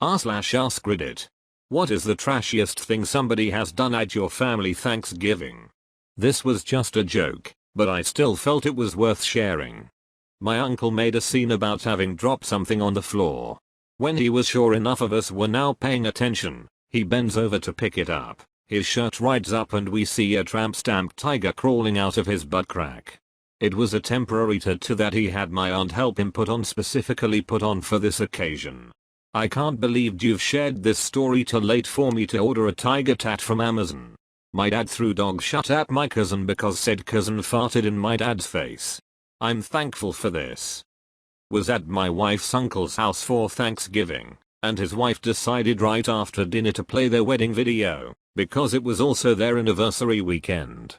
r/AskReddit. What is the trashiest thing somebody has done at your family Thanksgiving? This was just a joke, but I still felt it was worth sharing. My uncle made a scene about having dropped something on the floor. When he was sure enough of us were now paying attention, he bends over to pick it up. His shirt rides up and we see a tramp stamp tiger crawling out of his butt crack. It was a temporary tattoo that he had my aunt help him specifically put on for this occasion. I can't believe you've shared this story till late for me to order a tiger tat from Amazon. My dad threw dog shit at my cousin because said cousin farted in my dad's face. I'm thankful for this. Was at my wife's uncle's house for Thanksgiving, and his wife decided right after dinner to play their wedding video, because it was also their anniversary weekend.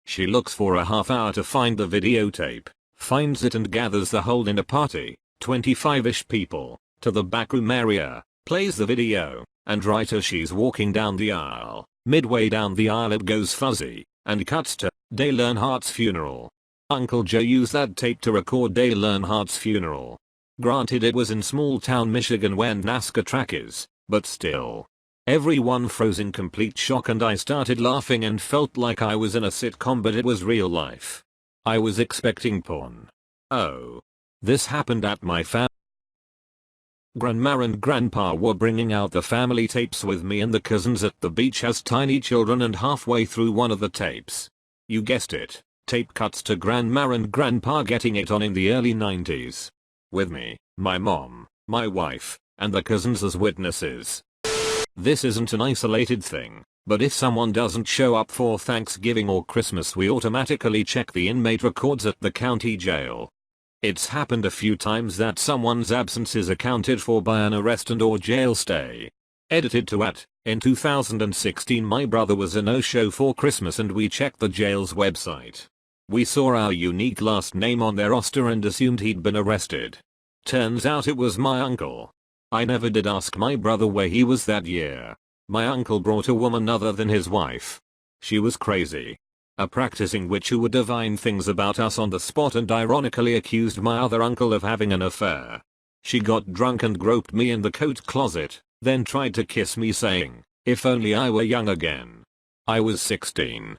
She looks for a half hour to find the videotape, finds it and gathers the whole dinner party, 25-ish people, to the back room area, plays the video, and right as she's walking down the aisle, midway down the aisle it goes fuzzy, and cuts to Dale Earnhardt's funeral. Uncle Joe used that tape to record Dale Earnhardt's funeral. Granted it was in small town Michigan where NASCAR track is, but still. Everyone froze in complete shock and I started laughing and felt like I was in a sitcom but it was real life. I was expecting porn. Oh. This happened at my family. Grandma and grandpa were bringing out the family tapes with me and the cousins at the beach as tiny children and halfway through one of the tapes. You guessed it, tape cuts to grandma and grandpa getting it on in the early 90s. With me, my mom, my wife, and the cousins as witnesses. This isn't an isolated thing, but if someone doesn't show up for Thanksgiving or Christmas we automatically check the inmate records at the county jail. It's happened a few times that someone's absence is accounted for by an arrest and/or jail stay. Edited to at, in 2016 my brother was a no-show for Christmas and we checked the jail's website. We saw our unique last name on their roster and assumed he'd been arrested. Turns out it was my uncle. I never did ask my brother where he was that year. My uncle brought a woman other than his wife. She was crazy. A practicing witch who would divine things about us on the spot and ironically accused my other uncle of having an affair. She got drunk and groped me in the coat closet, then tried to kiss me saying, "If only I were young again." I was 16.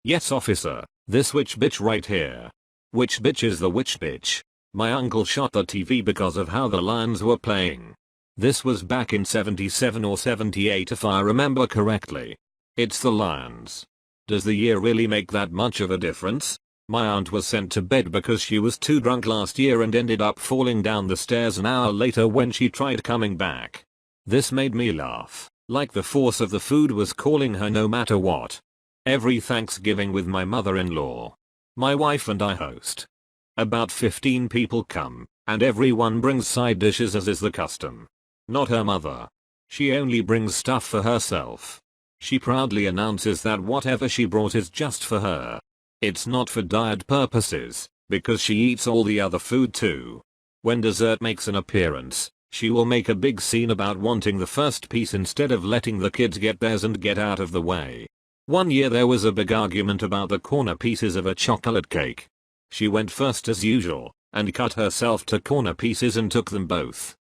"Yes officer, this witch bitch right here." "Which bitch is the witch bitch?" My uncle shot the TV because of how the Lions were playing. This was back in 77 or 78 if I remember correctly. It's the Lions. Does the year really make that much of a difference? My aunt was sent to bed because she was too drunk last year and ended up falling down the stairs an hour later when she tried coming back. This made me laugh, like the force of the food was calling her no matter what. Every Thanksgiving with my mother-in-law, my wife and I host. About 15 people come, and everyone brings side dishes as is the custom. Not her mother. She only brings stuff for herself. She proudly announces that whatever she brought is just for her. It's not for diet purposes, because she eats all the other food too. When dessert makes an appearance, she will make a big scene about wanting the first piece instead of letting the kids get theirs and get out of the way. One year there was a big argument about the corner pieces of a chocolate cake. She went first as usual, and cut herself to corner pieces and took them both.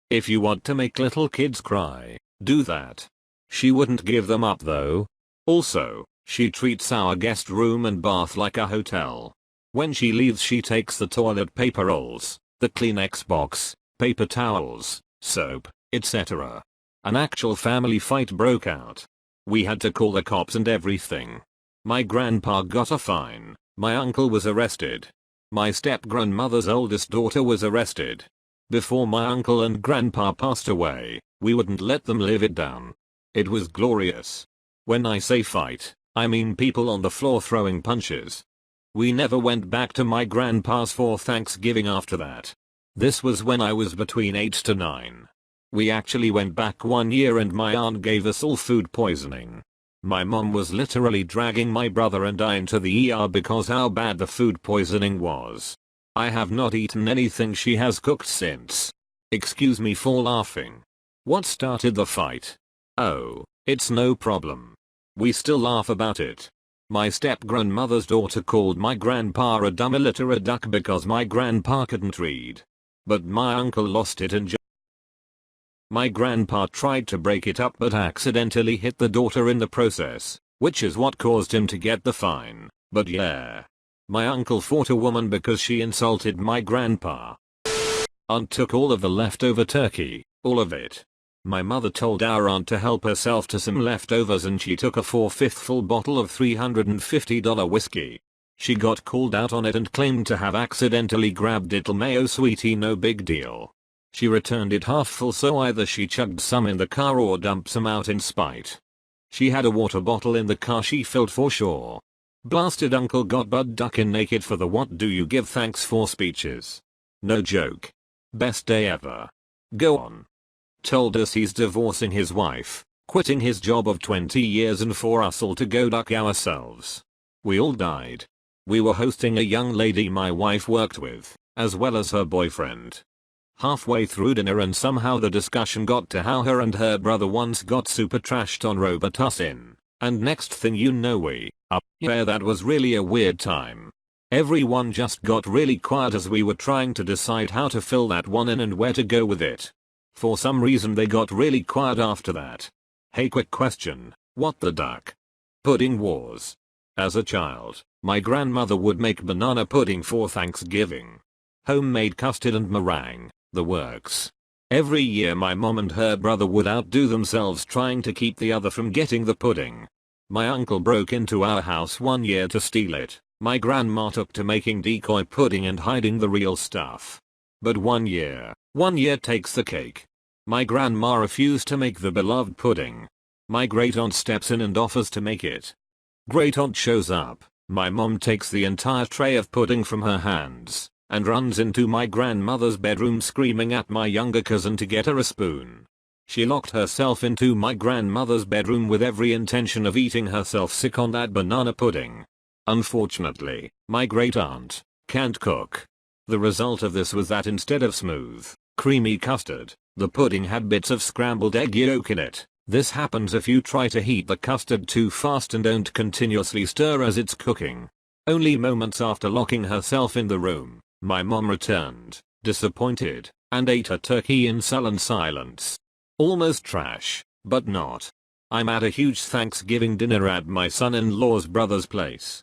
If you want to make little kids cry, do that. She wouldn't give them up though. Also, she treats our guest room and bath like a hotel. When she leaves she takes the toilet paper rolls, the Kleenex box, paper towels, soap, etc. An actual family fight broke out. We had to call the cops and everything. My grandpa got a fine, my uncle was arrested. My step-grandmother's oldest daughter was arrested. Before my uncle and grandpa passed away, we wouldn't let them live it down. It was glorious. When I say fight, I mean people on the floor throwing punches. We never went back to my grandpa's for Thanksgiving after that. This was when I was between 8 to 9. We actually went back one year and my aunt gave us all food poisoning. My mom was literally dragging my brother and I into the ER because how bad the food poisoning was. I have not eaten anything she has cooked since. Excuse me for laughing. What started the fight? Oh, it's no problem. We still laugh about it. My step-grandmother's daughter called my grandpa a dumb illiterate duck because my grandpa couldn't read. But my uncle lost it and My grandpa tried to break it up but accidentally hit the daughter in the process, which is what caused him to get the fine. But yeah. My uncle fought a woman because she insulted my grandpa. Aunt took all of the leftover turkey, all of it. My mother told our aunt to help herself to some leftovers and she took a 4/5 full bottle of $350 whiskey. She got called out on it and claimed to have accidentally grabbed it. Mayo sweetie, no big deal. She returned it half full, so either she chugged some in the car or dumped some out in spite. She had a water bottle in the car she filled for sure. Blasted uncle got butt ducking naked for the what do you give thanks for speeches. No joke. Best day ever. Go on. Told us he's divorcing his wife, quitting his job of 20 years and for us all to go duck ourselves. We all died. We were hosting a young lady my wife worked with, as well as her boyfriend. Halfway through dinner and somehow the discussion got to how her and her brother once got super trashed on Robitussin, and next thing you know we, yeah, that was really a weird time. Everyone just got really quiet as we were trying to decide how to fill that one in and where to go with it. For some reason they got really quiet after that. Hey, quick question, what the duck? Pudding wars. As a child, my grandmother would make banana pudding for Thanksgiving. Homemade custard and meringue, the works. Every year my mom and her brother would outdo themselves trying to keep the other from getting the pudding. My uncle broke into our house one year to steal it. My grandma took to making decoy pudding and hiding the real stuff. But one year takes the cake. My grandma refused to make the beloved pudding. My great aunt steps in and offers to make it. Great aunt shows up. My mom takes the entire tray of pudding from her hands and runs into my grandmother's bedroom screaming at my younger cousin to get her a spoon. She locked herself into my grandmother's bedroom with every intention of eating herself sick on that banana pudding. Unfortunately, my great aunt can't cook. The result of this was that instead of smooth, creamy custard, the pudding had bits of scrambled egg yolk in it. This happens if you try to heat the custard too fast and don't continuously stir as it's cooking. Only moments after locking herself in the room, my mom returned, disappointed, and ate her turkey in sullen silence. Almost trash, but not. I'm at a huge Thanksgiving dinner at my son-in-law's brother's place.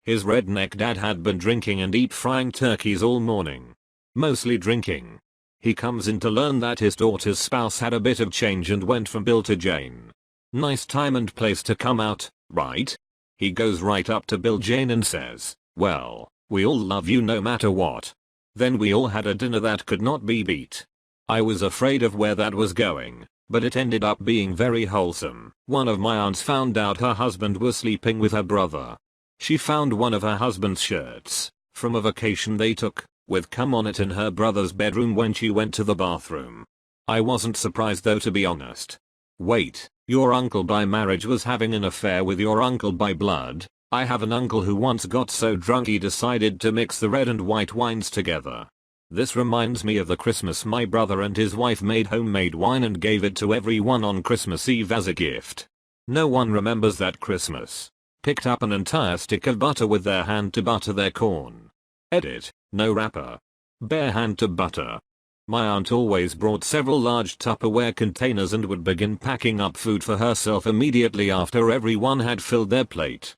His redneck dad had been drinking and deep frying turkeys all morning. Mostly drinking. He comes in to learn that his daughter's spouse had a bit of change and went from Bill to Jane. Nice time and place to come out, right? He goes right up to Bill Jane and says, well, we all love you no matter what. Then we all had a dinner that could not be beat. I was afraid of where that was going, but it ended up being very wholesome. One of my aunts found out her husband was sleeping with her brother. She found one of her husband's shirts from a vacation they took with cum on it in her brother's bedroom when she went to the bathroom. I wasn't surprised though, to be honest. Wait, your uncle by marriage was having an affair with your uncle by blood? I have an uncle who once got so drunk he decided to mix the red and white wines together. This reminds me of the Christmas my brother and his wife made homemade wine and gave it to everyone on Christmas Eve as a gift. No one remembers that Christmas. Picked up an entire stick of butter with their hand to butter their corn. Edit, no wrapper. Bare hand to butter. My aunt always brought several large Tupperware containers and would begin packing up food for herself immediately after everyone had filled their plate.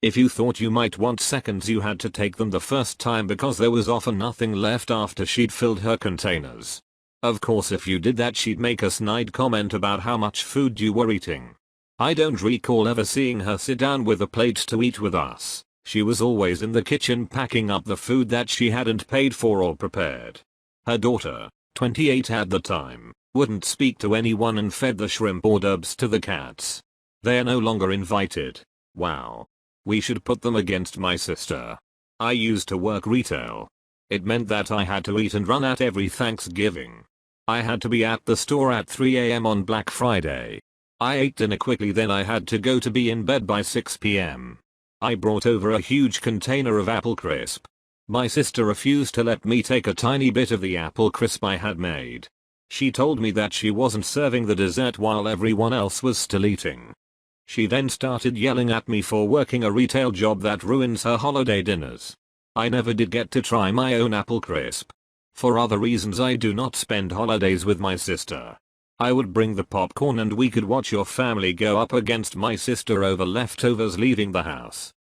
If you thought you might want seconds, you had to take them the first time because there was often nothing left after she'd filled her containers. Of course, if you did that, she'd make a snide comment about how much food you were eating. I don't recall ever seeing her sit down with a plate to eat with us. She was always in the kitchen packing up the food that she hadn't paid for or prepared. Her daughter, 28 at the time, wouldn't speak to anyone and fed the shrimp hors d'oeuvres to the cats. They are no longer invited. Wow. We should put them against my sister. I used to work retail. It meant that I had to eat and run at every Thanksgiving. I had to be at the store at 3 AM on Black Friday. I ate dinner quickly, then I had to go to be in bed by 6 PM. I brought over a huge container of apple crisp. My sister refused to let me take a tiny bit of the apple crisp I had made. She told me that she wasn't serving the dessert while everyone else was still eating. She then started yelling at me for working a retail job that ruins her holiday dinners. I never did get to try my own apple crisp. For other reasons, I do not spend holidays with my sister. I would bring the popcorn and we could watch your family go up against my sister over leftovers leaving the house.